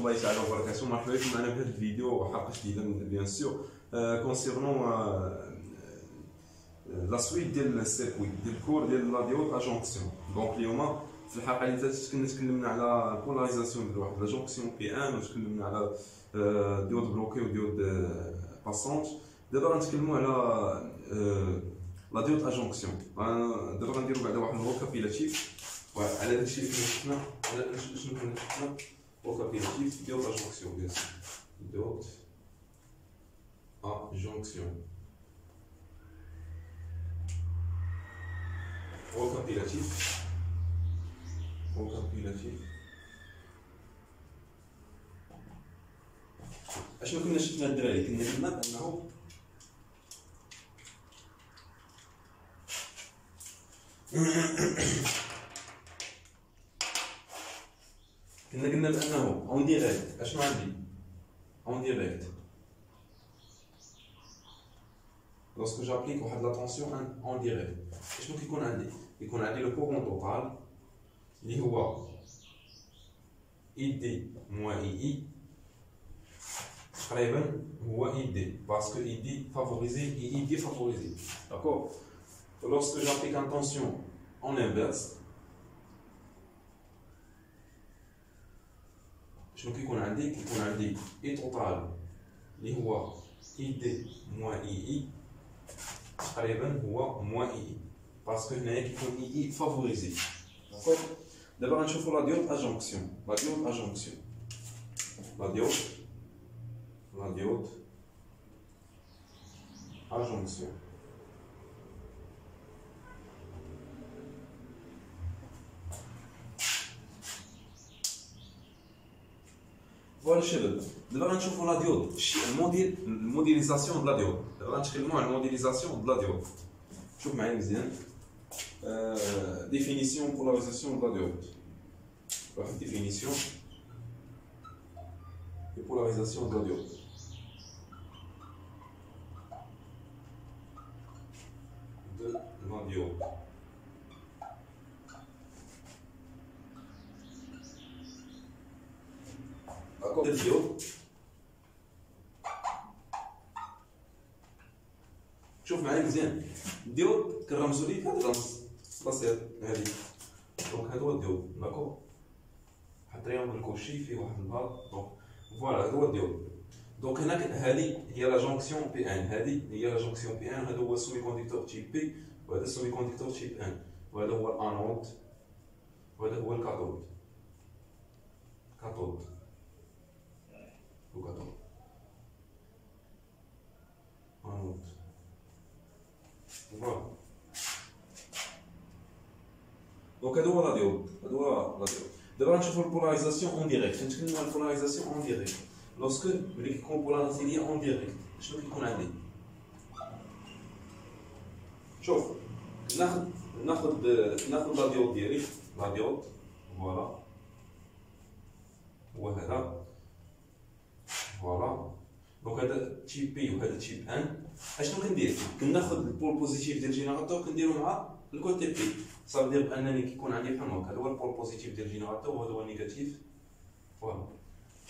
الله تعالى وبركاته. مرحبا بكم معنا في هذا الفيديو حلقه جديده بيان سور كونسيرنون لا سويت ديال السيركوي ديال الكور ديال لا ديود اجونكسيون. دونك اليوم في الحلقه اللي فاتت كنا تكلمنا على البولاريزاسيون ديال واحد لاجونكسيون بي ان، وتكلمنا على ديود بلوكي وديود باسونت. دابا غنتكلموا على لا ديود اجونكسيون. دابا غنديروا بعدا واحد الروكابيلاتيف على داكشي اللي كنا شفنا، على شنو كنا شفنا روكابيلاتيف ديود اجونكسيون. بيان سور ديود اجونكسيون روكابيلاتيف اشنو كنا شفنا الدراري؟ كنا قلنا بانه قلنا بانه اون ديريكت. اشنو عندي اون ديريكت؟ لوسكو جابليك واحد لا طونسيون اون ديريكت، اشنو كيكون عندي؟ كيكون عندي لو كورون توتال اللي هو اي دي موان اي اي، تقريبا هو اي دي، باسكو اي دي فافوريزي اي دي فافوريزي. داكور. لوسكو جابليك ان طونسيون اون انفيرس، شنو كيكون عندي؟ كيكون عندي اي توتال اللي هو اي دي موان اي اي، تقريبا هو موان اي اي، باسكو هنايا كيكون اي اي فافوريزي. داكور. دابا غنشوفو لا ديود اجونكسيون. لا ديود اجونكسيون فوالا الشباب. دابا غنشوفو لا ديود الموديليزاسيون دو لا ديود. دابا غنتكلمو على الموديليزاسيون دو لا ديود. شوف معايا مزيان. définition polarisation de la diode. Définition et polarisation de la diode. D'accord. De diode. شوف معايا مزيان. الديود كنرمزو ليه بهاد الرمز بسيط هادي. دونك هذا هو الديود. داكور. واحد تريونغل كوشي فيه واحد البار. دونك فوالا هذا هو الديود. دونك هنا هادي هي لا جونكسيون بي ان، هادي هي لا جونكسيون بي ان. هذا هو السومي كونديكتور تيب بي، وهذا السومي كونديكتور تيب ان، وهذا هو الانود، وهذا هو الكاثود. كاثود انود. فوالا. دونك هادو هو لا ديود، دابا غنشوفو البولاريزاسيون اون ديريكت. نتكلمو على البولاريزاسيون اون ديريكت. لوسكو ملي كيكون بولاريزي ليا اون ديريكت شنو كيكون عندي؟ شوف ناخد لا ديود ديالي، لا ديود فوالا هو هذا فوالا. دونك هذا تيب بي وهذا تيب ان. اشنو كندير؟ كناخد البول بوزيتيف ديال الجينيراتور كنديرو مع الكوتي بي. صافي دير بانني كيكون عندي بحال هكا، هذا هو البول بوزيتيف ديال الجينيراتور وهذا هو النيجاتيف. فوالا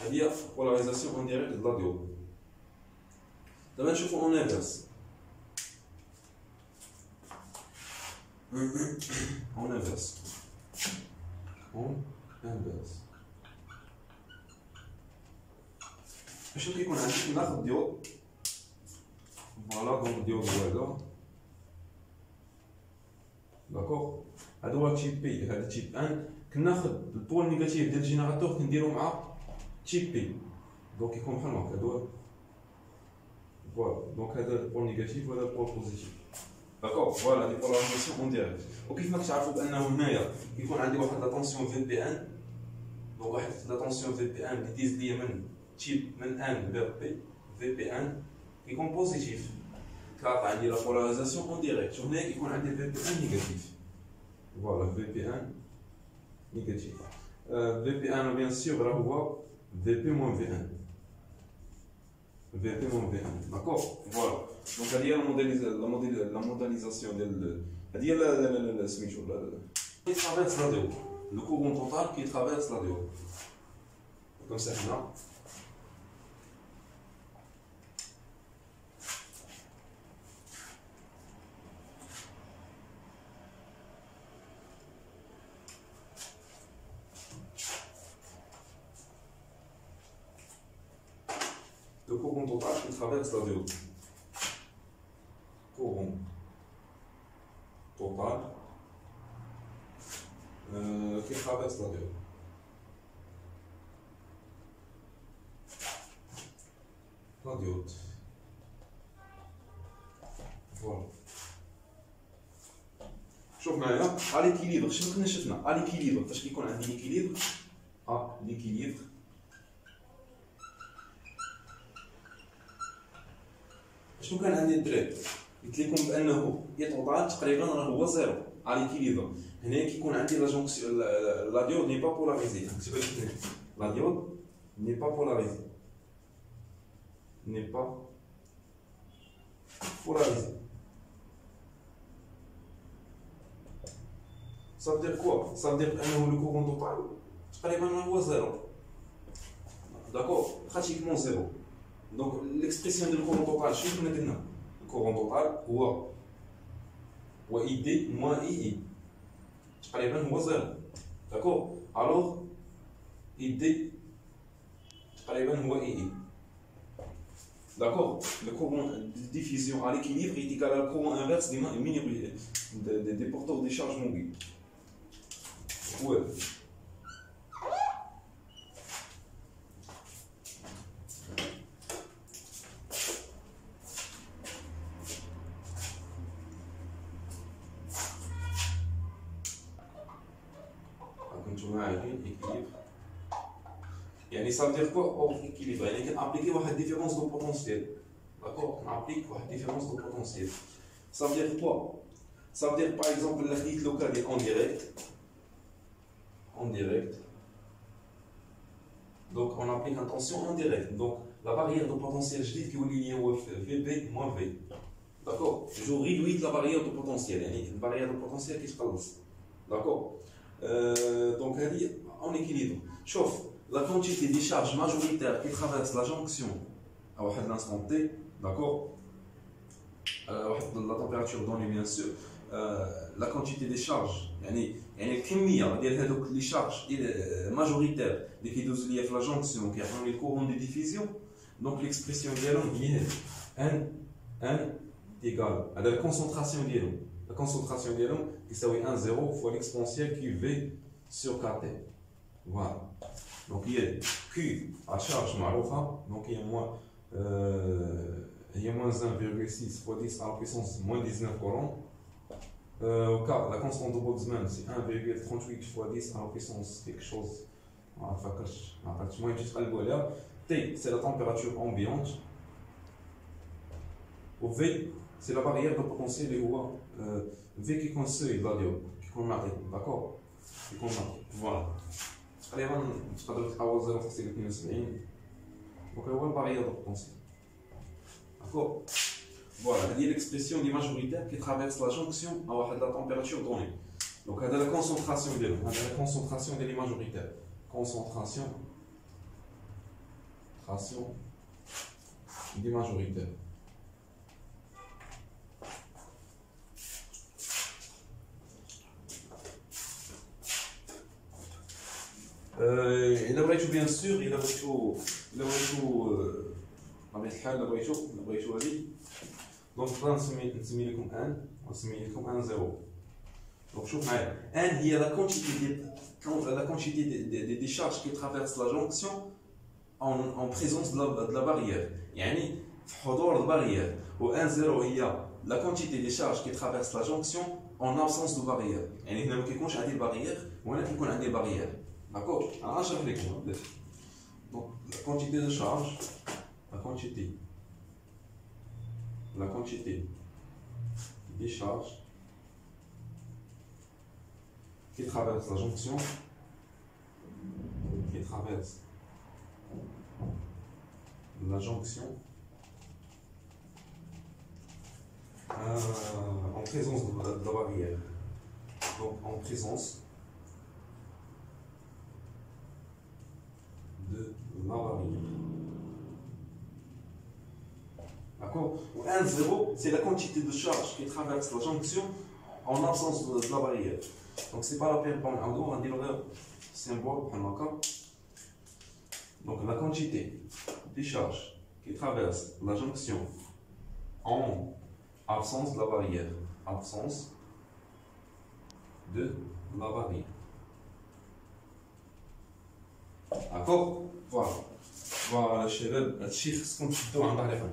هادي هي بولاريزاسيون اون ديريكت د لا ديود. دابا نشوفو اون انفيرس. اون انفيرس اشنو كيكون عندي؟ كناخد ديود فوالا. دونك الديود هو هذا. داكوغ. هذا هو تيب بي، هذا تيب ان. كناخد البول نيجاتيف ديال الجينيراتور كنديرو مع تيب بي، دونك كيكون بحال هكا. هذا هو فوالا. دونك هذا البول نيجاتيف وهذا البول بوزيتيف. داكوغ. فوالا هادي بولاريزاسيون اون ديريكت. وكيف ما كتعرفوا بانه هنايا كيكون عندي واحد لا طونسيون في بي ان. دونك واحد لا طونسيون في بي ان اللي ديز ليا من ان فيغ بي. في بي ان كيكون بوزيتيف. كتعطي عندي لا بولاريزاسيون اون ديريكت. شوف هنايا كيكون عندي في بي ان نيجاتيف. فوالا في بي ان نيجاتيف. في بي ان بيان سور راه هو في بي موان في ان. داكوغ. فوالا. دونك هادي هي لا موديليزاسيون ديال هادي هي سميتو كي ترافيرس لا ديود. لو كورون توتال كي ترافيرس لا ديود. comme ça هنا. Le courant total qui traverse la diode. Courant total qui traverse la diode. La diode. Voilà. شوف معايا على l'équilibre شنو كنا شفنا على l'équilibre فاش كيكون عندي l'équilibre l'équilibre شنو كان عندي الدراري قلت لكم بانه اي توتال تقريبا راه هو زيرو على l'équilibre هنا كيكون عندي لا جونكسيون لا ديود ني با بولاريزي نكتب لك هنا لا ديود ني با بولاريزي n'est pas polarisé. Ça veut dire quoi? Ça veut dire que le courant total, c'est zéro. D'accord? Pratiquement zéro. Donc l'expression du courant total, je suis maintenant. Le courant total, ou ID moins II. C'est zéro. D'accord? Alors, ID, c'est II. D'accord? Le courant de diffusion à l'équilibre est égal au courant inverse des porteurs de charge mobile. Ouais. يعني ça veut dire quoi hors équilibre يعني كنابليكي واحد ديفيرونس دو بوتونسييل داكور كنابليك واحد ديفيرونس دو بوتونسييل ça veut dire quoi ça veut dire par exemple la خديت لو كا ديال en direct donc on applique une tension en direct donc la barrière de potentiel جديد كيولي لي هو VB moins V d'accord je réduis la barrière de potentiel يعني الباريير دو بوتونسييل كيتقلص d'accord donc هذه en équilibre شوف la quantité des charges majoritaires qui traversent la jonction à l'instant T, d'accord, la température donnée bien sûr, la quantité des charges, les charges majoritaires qui sont liées à la jonction, qui ont les courants de diffusion, donc l'expression est N égale à la concentration d'Elon. La concentration d'Elon qui est 1,0 fois l'exponentielle QV sur KT. Voilà. Donc il y a Q à charge معروفة donc il y a moins 1,6 fois 10 à la puissance moins 19 courants. K, la constante de Boltzmann c'est 1,38 fois 10 à la puissance quelque chose moins T c'est la température ambiante. Ou V c'est la barrière de potentiel et V qui conseille la diode qui qu'on a d'accord voilà. تقريبا تقدر تحول 0.72 دونك هو الباريير دو بوتونسييل داكور فوالا هذه ليكسبرسيون دي ماجوريتير كي ترافيرس لا جونكسيون ا واحد لا تمبيراتور دوني دونك هذا لا كونسونطراسيون ديالهم هذا لا كونسونطراسيون ديال لي ماجوريتير كونسونطراسيون دي ماجوريتير إلا بغيتو بيان سور إلا بغيتو بطبيعة الحال إلا بغيتو هادي دونك نقدر نسمي لكم ان ونسمي لكم ان زيرو دونك شوف معايا ان هي لا كونتيتي دي شارج كي ترافيرس لا جونكسيون en présence de la barrière يعني في حضور الباريير و ان زيرو هي la quantité des charges qui traversent la jonction en absence de barrière يعني هنا ما كيكونش عندي الباريير وهنا كيكون عندي الباريير d'accord alors je vais l'expliquer donc la quantité de charge la quantité des charges qui traversent la jonction en présence de la barrière donc en présence de d'accord. Ou 1, 0, c'est la quantité de charge qui traverse la jonction en absence de la barrière. Donc c'est pas la peine pour nous, on va dire le symbole pour le. Donc la quantité de charge qui traverse la jonction en absence de la barrière. Absence de la barrière. D'accord. Voilà. Voilà, الشباب هادشي خصكم تشدوه عن ظهر الفم.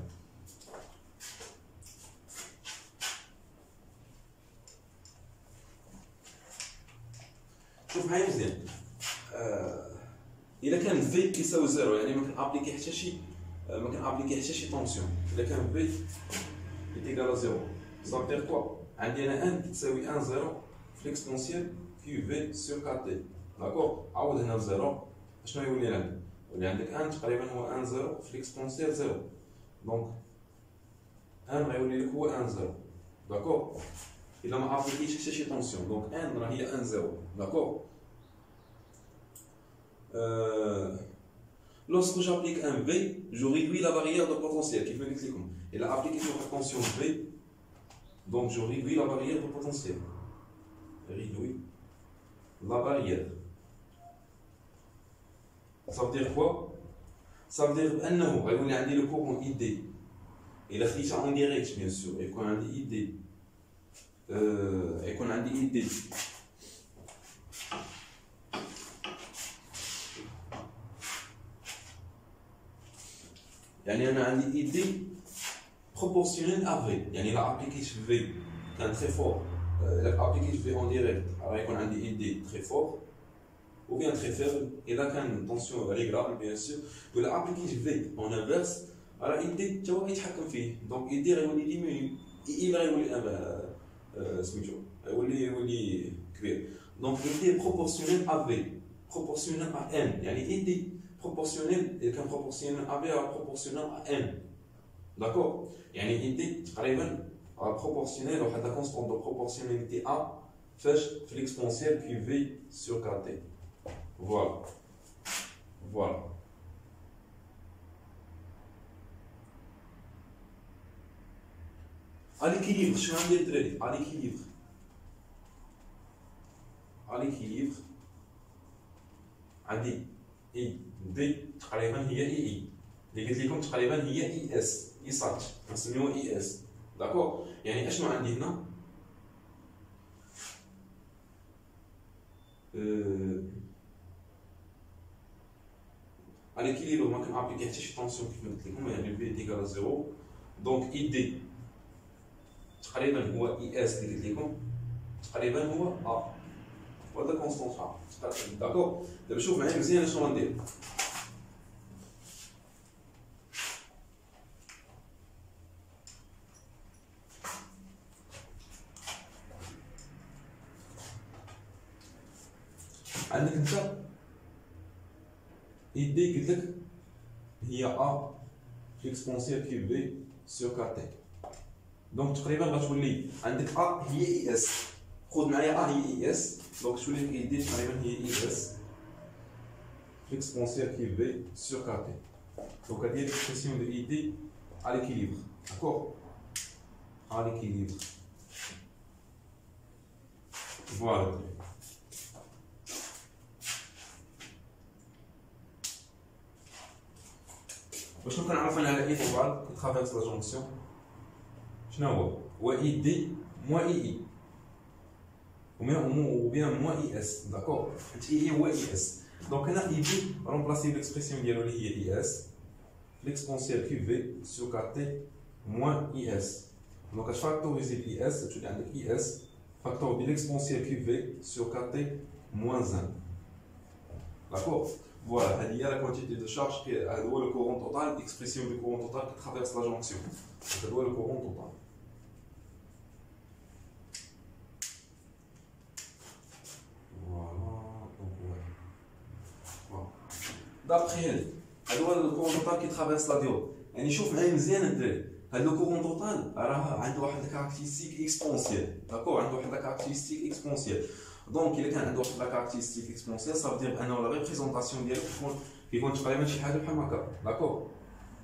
شوف معايا مزيان. إلا كان في كيساوي زيرو يعني ما كنابليكي حتى شي طونسيون. إلا كان في إيكال زيرو صافي دير كوا عندي أنا ان تساوي 1 0 في ليكسبونسيال كيو في سور 4 تي. داكور. عوض هنا بزيرو شنو يولي لنا؟ يولي عندك ان تقريبا هو 1 0 في ليكسبونسيال 0. دونك ان غيولي لك هو 1 0. داكور. إلا ما ابليكيش حتى شي طونسيون دونك ان راه هي 1 0. داكور. Lorsque j'applique un V, je réduis la barrière de potentiel. Qui fait que il a appliqué sur la tension V, donc je réduis la barrière de potentiel. Réduis la barrière. Ça veut dire quoi? Ça veut dire qu'il y a le courant ID. Il a fait ça en direct, bien sûr. Et qu'on a dit ID. يعني أنا عندي إيدي proportionnel à V. يعني إلا أبليكيت في V كان très fort. إلا أبليكيت في V en direct راه يكون عندي إيدي très fort ou bien très faible. إلا كان tension réglable bien sûr. وإلا أبليكيت في V en inverse راه إيدي تا هو يتحكم فيه. دونك إيدي غيولي ديميني. إي غيولي سميتو غيولي كبير. دونك إيدي proportionnel à V. proportionnel à N. يعني إيدي proportionnel et qu'un proportionnel AB est proportionnel à N. D'accord. يعني إيدي تقريبا proportionnel à la constante de proportionnalité A fait l'exponentielle QV sur KT. Voilà. Voilà. À l'équilibre, je vais vous dire à l'équilibre. À l'équilibre. عندي اي دي تقريبا هي اي اي اللي قلت لكم تقريبا هي اي اس اي سات نسميوها اي اس. داكور. يعني اشنو عندي هنا؟ على كيلو ما كنابليكي حتى شي طونسيون كيف قلت لكم يعني في ايكال زيرو. دونك اي دي تقريبا هو اي اس اللي قلت لكم تقريبا هو ا وهذا كونستونت ا. داكور. دابا شوف معايا مزيان شنو غندير. عندك انت ايدي قلت لك هي ا في اكسبونسيال كيو في سور كارتي. دونك تقريبا غتولي عندك ا هي اي اس. خذ معايا ا هي اي اس. دونك تولي لك ايدي تقريبا هي اي اس في اكسبونسيال كيو في سور كارتي. دونك هذه هي ليكسبرسيون دو ايدي على ليكيليبر. داكور. على ليكيليبر. فوالا. واش كنعرف انا على اي طوال كي ترافيرس لا جونكسيون شنو هو اي دي موان اي اي ou bien moins IS. D'accord. I هو IS. Donc هنا اي دي remplacer l'expression ديالو اللي هي IS l'exponentielle QV sur 4T moins IS. Donc je factorise IS تولي عندك IS factor de l'exponentielle QV sur 4T moins 1. D'accord. Voilà, il y a la quantité de charge qui est le courant total, l'expression du courant total qui traverse la jonction. C'est le courant total. Voilà, donc voilà. D'après elle, le courant total qui traverse la diode. يعني شوف معايا مزيان الدراري. هذا لو كورون توتال راه عنده واحد الكاركتيرستيك اكسبونسيال. داكور. عنده واحد الكاركتيرستيك اكسبونسيال. دونك الا كان عنده واحد لا كاركتيرستيك اكسبونسيال صافي دير انه لا ريبريزونطاسيون ديالو كيكون تقريبا شي حاجه بحال هكا. داكور.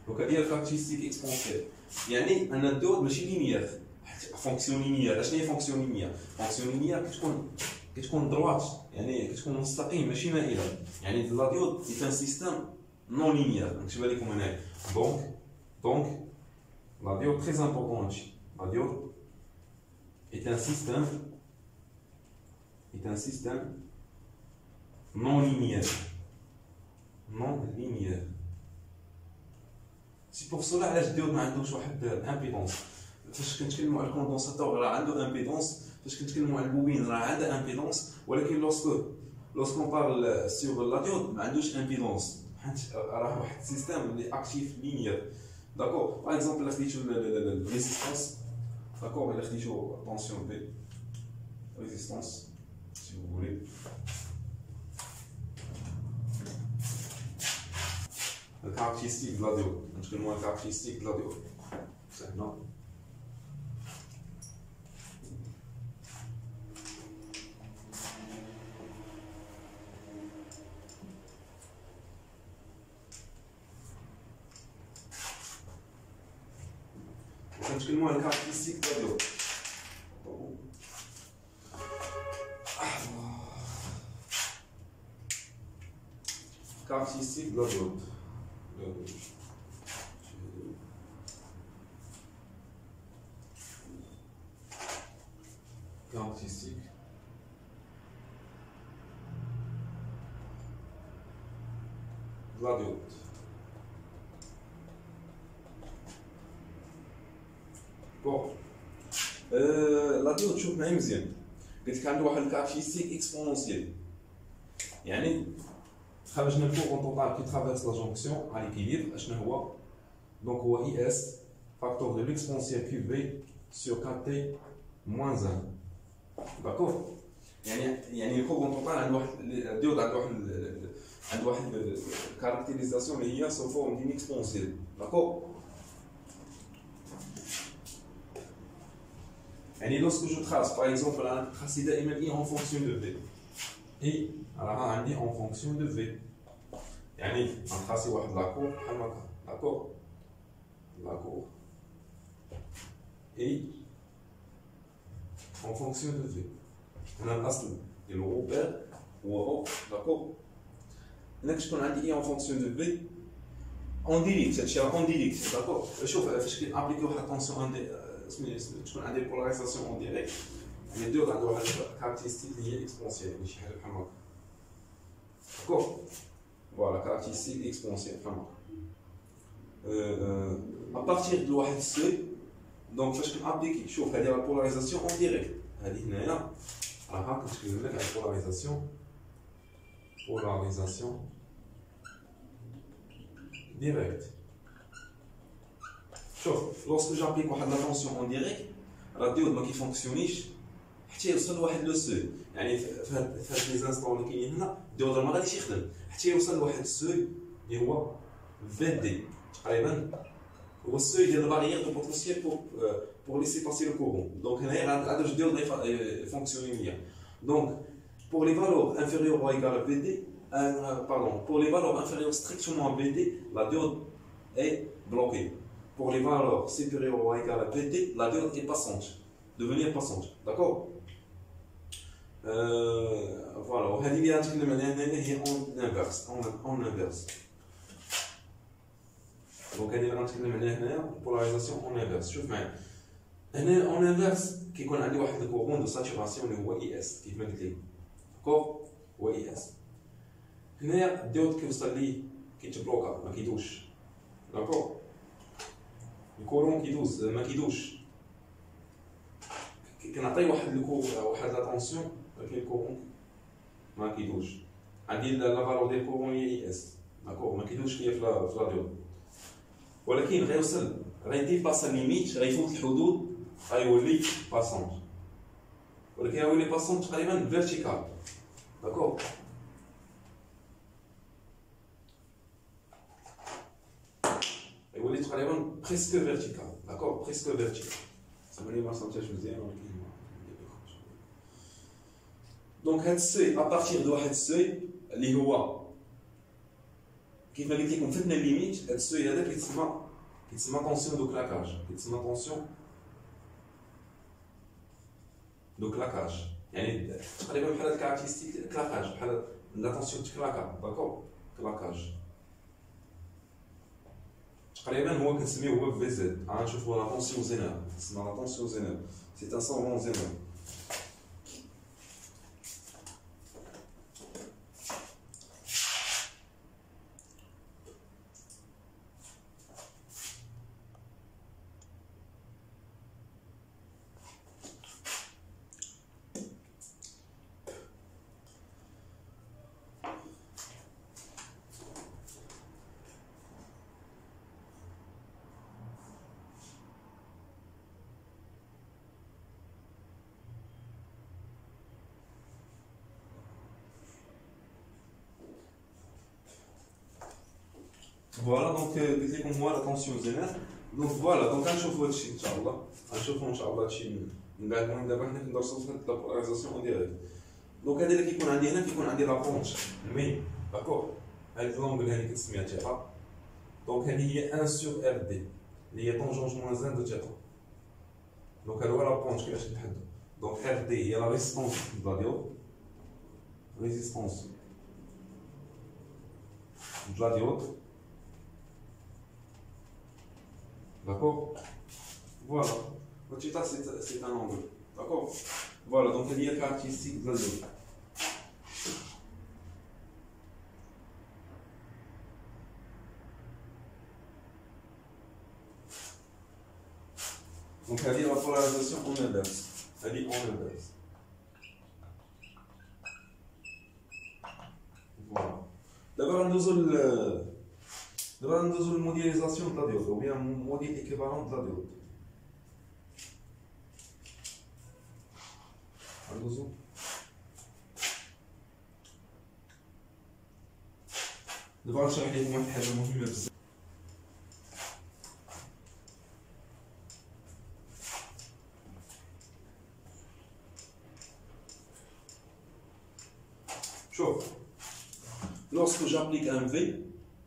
دونك هذه هي الكاركتيرستيك اكسبونسيال. يعني ان الديود ماشي لينيير، فونكسيون لينيير. اشنو هي فونكسيون لينيير؟ فونكسيون لينيير كتكون دروات، يعني كتكون مستقيم ماشي مائله. يعني لا ديود سي ان سيستيم نون لينيير. نكتبها لكم هنايا. دونك لا ديود تري امبورطون هادشي. لا ديود est un système non linéaire. C'est pour cela علاش الديود ما عندوش واحد امبيدونس. فاش كنتكلموا على الكوندونساتور راه عنده امبيدونس، فاش كنتكلموا على البوبين راه عندها امبيدونس، ولكن لوسكون بارل سيغ لا ديود ما عندوش امبيدونس، حيت راه واحد السيستيم اللي اكتيف لينيير. داكور باغ اكزومبل الا خديتو الريزيستانس، داكور الا خديتو طونسيون بي ريزيستانس si vous voulez. La caractéristique de la diode. نتكلموا على caractéristique de la diode. سهلة. نتكلموا على caractéristique de la diode. Caractéristique de la diode. Caractéristique de la diode. Bon, la diode شوف معايا مزيان. قلت لك عنده واحد الكاركتيرستيك اكسبونونسيال. يعني خرجنا الكورون توتال كي ترافيرس لا جونكسيون على ليكيليبر اشنو هو؟ دونك هو اي اس فاكتور دو ليكسبونسيال كيو في سور 4 تي موان 1. داكور؟ يعني الكورون توتال عنده واحد الديود عنده واحد كاركتيريزاسيون اللي هي سو فورم دين اكسبونسيال. داكور؟ يعني لوسكو جو تراس باغ اكزومبل انا تراسي دائما اي اون فونكسيون دو في اي راها عندي اون فونكسيون دو في، يعني نتراسي واحد لاكور بحال هكا. لاكور اي اون فونكسيون دو في. هنا الاصل ديال الغوبير هو او. داكور هنا كتكون عندي اي اون فونكسيون دو في اون ديريكت. هادشي راه اون ديريكت. داكور شوف فاش كنابليكيو واحد الطونسيون تكون عندي بولاريزاسيون اون ديريكت، لي دو عندو واحد الكاركتيرستيك اللي هي اكسبونسيال، يعني شي حاجه بحال هكا. داكور فوالا كاركتيرستيك اكسبونسيال بحال هكا. ابارتيغ دو واحد السوي. دونك فاش كنابليكي شوف هادي راه بولاريزاسيون اون ديريكت. هادي هنايا راها كتكلم لك على بولاريزاسيون ديريكت. شوف لوسكو جابليك واحد لا طونسيون اون ديريكت راه الديود ما كيفونكسيونيش حتى يوصل لواحد لو سوي. يعني في هاد لي زانستون اللي كاينين هنا الديود راه ما غاديش يخدم حتى يوصل لواحد السوي اللي هو في دي تقريبا هو السوي ديال الباريير دو بوتونسييل بور ليسي باسي لو كورون. دونك هنايا غادي جوج ديود فونكسيوني مزيان. دونك pour les valeurs inférieures ou égales à VD, pour les valeurs inférieures strictement à VD, la diode est bloquée. Pour les valeurs supérieures ou égales à VD, la diode est passante, devenir passante. D'accord? Voilà. وهذه اللي غنتكلم عليها هنا هي en inverse. دونك هذه اللي غنتكلم عليها هنايا polarisation en inverse. شوف معايا هنا en inverse كيكون عندي واحد الكورون دو ساتوراسيون اللي هو اي اس كيف ما قلت لك. داكور هو اي اس. هنايا الديود كيوصل ليه كيتبلوكا ما كيدوش. داكور الكورون كيدوز ما كيدوش. كنعطي واحد واحد لا طونسيون ولكن الكورون ما كيدوش. عندي لا فالور ديال الكورون هي اي اس. داكور ما كيدوش هي في لا ديود، ولكن غيوصل غيديباس ليميت غيفوت الحدود غيولي باسونت، ولكن غيولي باسونت تقريبا فيرتيكال. داكور غيولي تقريبا بريسك فيرتيكال. داكور بريسك فيرتيكال. سامحوني ما صمتش مزيان ولكن دونك هاد السوي ابارتيغ دو واحد السوي اللي هو كيف ما قلت لكم فتنا الليميت هذا السوي هذا كيتسمى طونسيون دو كلاكاج كيتسمى طونسيون دو كلاكاج يعني تقريبا بحال الكاركتيستيك كلاكاج بحال لا طونسيون تكلاكا داكور كلاكاج تقريبا هو كنسميه هو في زد غنشوفوا لا طونسيون زينير تسمى لا طونسيون زينير سي ان سون زينير Voilà, donc قلت لكم هو لا طونسيون زينير دونك فوالا دونك غنشوفوا هادشي ان شاء الله غنشوفوا ان شاء الله هادشي من بعد المهم دابا حنا كندرسوا في هاد لابولاريزاسيون اون ديريكت دونك هذا اللي كيكون عندي هنا كيكون عندي لا بونش المهم داكور هاد لونغل هادي كتسميها تيتا دونك هادي هي 1 سور ار دي اللي هي طونجونج موان 1 دو تيتا دونك هذا هو لا بونش كيفاش نحدو دونك ار دي هي لا ريزيستونس دو لا ديود ريزيستونس دو لا ديود D'accord. Voilà. Le theta c'est un angle. D'accord. Voilà, donc il y a caractéristique de la zone. Donc elle dit la polarisation en inverse. Elle dit en inverse. Voilà. D'abord ندوزو للموديليزاسيون د لا ديود او بيان موديل ايكيفالون د لا ديود ندوزو دابا غنشرح لكم واحد الحاجه مهمه بزاف شوف lorsque j'applique un V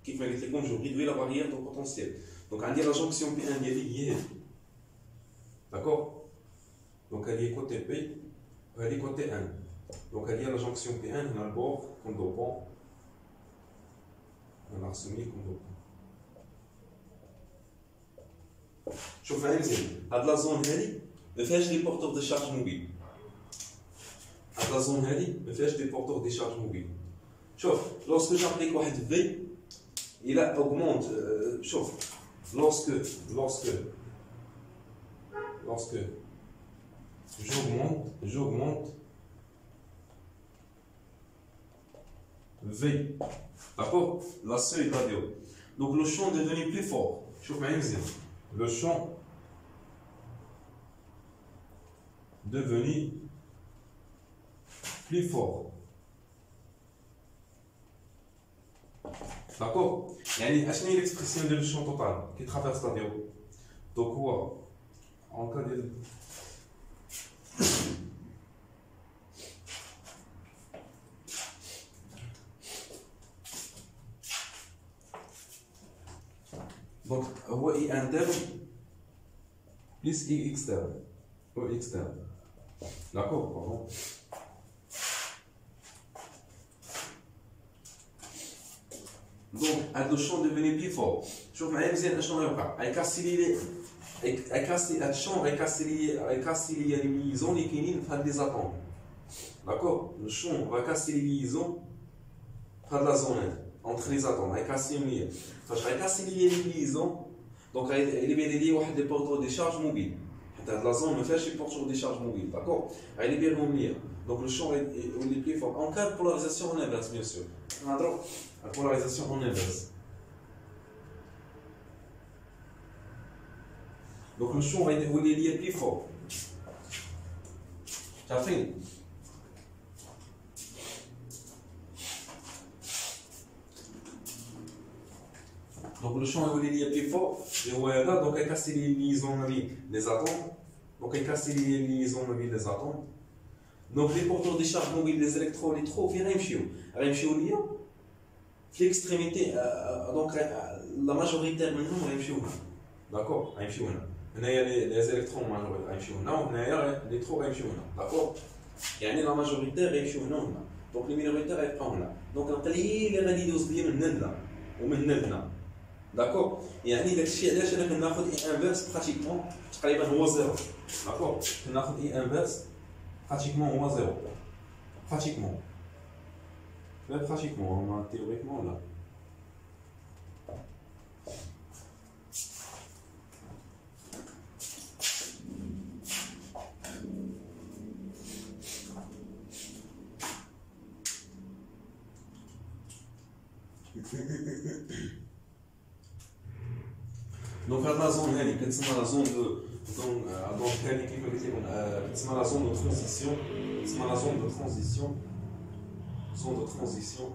كيف ما قلت لكم جو ريدوي لا باريير دو بوتونسييل دونك عندي لا جونكسيون بي ان ديالي هي هادي داكور دونك هادي كوتي بي وهادي كوتي ان دونك هادي لا جونكسيون بي ان هنا البور كوم دوبون هنا رسميه كوم دوبون شوف معايا مزيان هاد لا زون هادي ما فيهاش لي بورتور دي شارج موبيل هاد لا زون هادي ما فيهاش لي بورتور دي شارج موبيل شوف لوrsque j'applique واحد في il augmente, chauffe, lorsque j'augmente V, d'accord, la seuil de la diode. Donc le champ est devenu plus fort. Chauffe ma musique. Le champ devenu plus fort. D'accord. يعني اشنو هي ليكسبرسيون ديال الشون توتال كي ترافيرس لا ديود دونك هو اون كا ديال دونك هو اي انترن بلس اي اكسترن او اكسترن داكور Donc, le champ devenait plus fort. Je vous dis que le champ est pas. Avec le champ, avec les liaisons, les kinines font des atomes. D'accord. Le champ va casser les liaisons, faire de la zone entre les atomes. Avec casser les liaisons, donc il est bien lié des porteurs de charge mobile. La zone ne fait pas porteurs de charge mobile. D'accord. Il est bien lié. Donc le champ est plus fort. En cas de polarisation en inverse, bien sûr. La polarisation en inverse. Donc le champ il est lié plus fort. Tu as fait. Donc le champ il est lié plus fort. Et voilà, donc il casse les liaisons avec les atomes. Donc il casse les liaisons avec les atomes. Donc les porteurs de charge mobiles, les électrons, les trous, ils réimchient. Réimchient au lien. في الاكستريميتي دونك لا ماجوريتير منهم غيمشيو هنا داكور غيمشيو هنا هنايا لي زيليكترون ماجوريتير غيمشيو هنا وهنايا لي ترو غيمشيو هنا داكور يعني لا ماجوريتير غيمشيو هنا وهنا دونك لي مينوريتير غيبقاو هنا دونك القليل اللي غادي يدوز ليا من هنا ومن هنا داكور يعني داكشي علاش انا كناخذ اي انفيرس براتيكمون تقريبا هو زيرو داكور كناخذ اي انفيرس براتيكمون هو زيرو براتيكمون لا براتيكمون ما تيوريكمون لا دونك هاد لا زون هادي كتسمى لا زون دو دونك هادي كيف قلت لكم كتسمى لا زون دو ترانزيسيون كتسمى لا زون دو ترانزيسيون zone de transition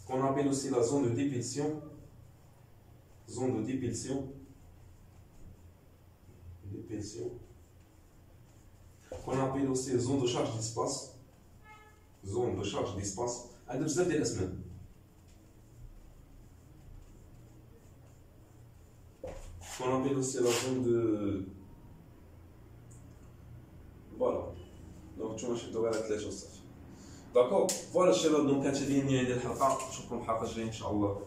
qu'on appelle aussi la zone de dépulsion qu'on appelle aussi zone de charge d'espace عندنا بزاف ديال الاسماء qu'on appelle aussi la zone de voilà دونك نتوما شدوا على 3 وصافي داكور فوالا الشباب دونك كانت هذه النهايه ديال الحلقه نشوفكم الحلقه الجايه ان شاء الله